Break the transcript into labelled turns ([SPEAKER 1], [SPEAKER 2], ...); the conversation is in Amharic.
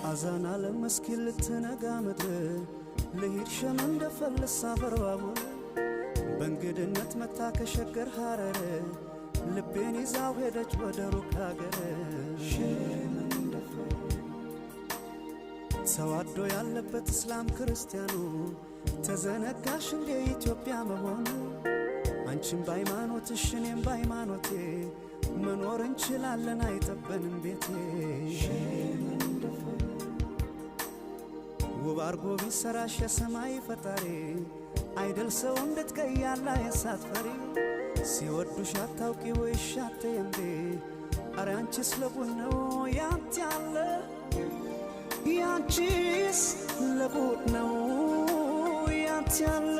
[SPEAKER 1] አዛን ዓለም መስኪን ልትነጋ ምድር ልሂድ ሸመን ደፈልሳ በርባቡ በእንግድነት መታ ከሸገር ሐረር ልቤን ይዛው ሄደች ወደ ሩቅ ሀገር ሸመን ደፈር ተዋዶ ያለበት እስላም ክርስቲያኑ ተዘነጋሽ እንደ ኢትዮጵያ መሆኑ አንቺም በሃይማኖትሽ እኔም በሃይማኖቴ መኖር እንችላለን አይጠበንም ቤቴ ውብ አርጎ ቢሰራሽ የሰማይ ፈጣሪ አይደል ሰው እንድትቀያላ የሳትፈሪ ሲወዱሽ አታውቂ ወይሽ አትየምዴ አረ አንቺስ ለቡድ ነው ያንተ ያለ ያንቺስ ለቡድ ነው ያንተ ያለ